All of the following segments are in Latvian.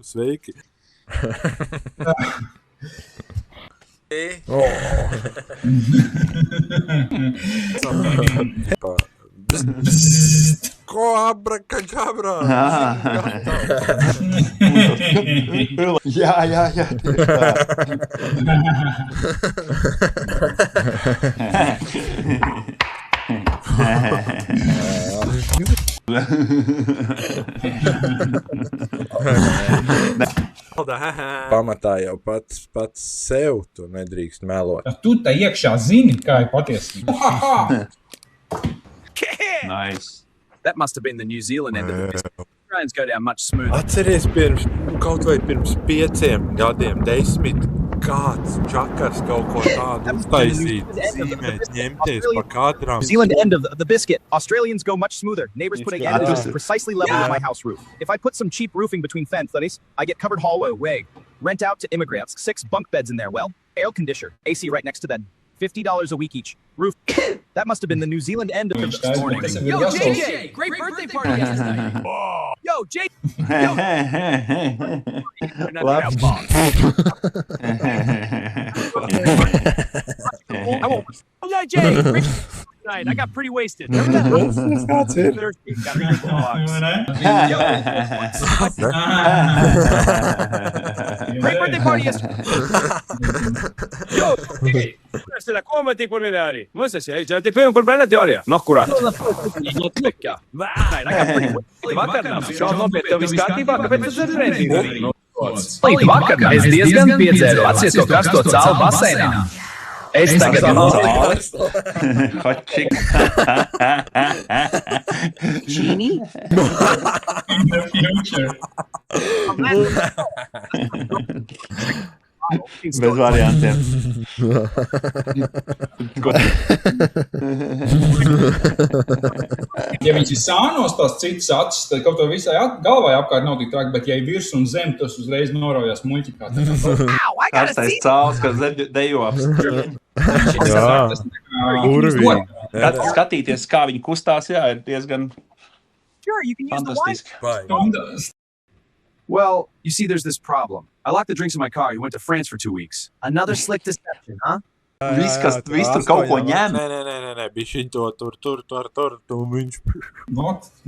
Sveiki. Ko abrakadabra? Jā, tieši tā. Pamatā jau pats sev tu nedrīkst melot. Tu tā iekšā zini, kā ir patiesība. Nice. That must have been the New Zealand end of the biscuit. Trains go down much smoother. Atceries kaut vai pirms 5 gadiem, 10, kāds čakars kaut ko tādu uztaisīt, zīmēt, ņemties pa katram. New Zealand end of the biscuit. Australians go much smoother. Neighbors putting end precisely level with my house roof. If I put some cheap roofing between fences, I get covered hallway. Rent out to immigrants. 6 bunk beds in there. Well, air conditioner. AC right next to that. $50 a week each. Roof. That must have been the New Zealand end of this morning. Yo, JJ! Great birthday party yesterday. Yo, JJ! I won't. Oh, yeah, Jay! Great night. I got pretty wasted. Remember that? That's it. Thursday, got a good box. Great birthday party yesterday. Yo, JJ! Questa come ti puoi vedere? Questa sei, già ti fai un bella teoria. No, curato. Vai, ragazzi, vakarnam. Šādi tev viskātībā, kāpēc tu trendi? Līdz vakaram es diezgan piedzēru acieto karsto cālu baseinā. Es tagad Hotchik. Genie? In the future. Bez variantiem. Ja viņš ir sānos tās citas acis, tad kaut vai visai galvai apkārt nav tik traki, bet ja ir virs un zem, tas uzreiz noraujas muļķi kā tā. Karstais cāls, kas dejo ap Jā. Skatīties, kā viņi kustās, jā, ir diezgan fantastiski. Well, you see, there's this problem. I locked the drinks in my car. You went to France for 2 weeks. Another slick deception, huh? Viss tur kaut ko ņem. Nē, bišķiņ to tur, viņš.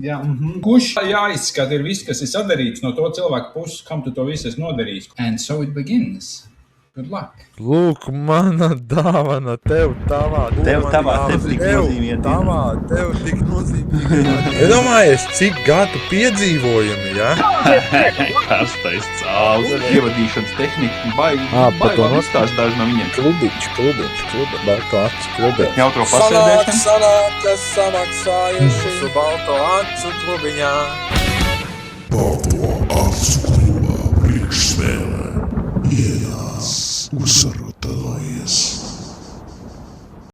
Jā. Kurš jāizskata ir viss, kas ir sadarīts no to cilvēku puses, kam tu to visu esi nodarījis. And so it begins. Good luck. Lūk, mana dāvana tev tavā. Tev tik nozīmīgi. Tev tik nozīmīgi. Iedomājies, cik gadu piedzīvojumi, ja? Karstais cāls. Ievadīšanas tehnika. Baigi uzstāst daži no viņiem. Klubiņš. Balto acu klubiņš. Jautro pasēdēšanu. Sanākas samaksājuši balto acu klubiņā. Balto acu kluba priekšspēlē ienās uz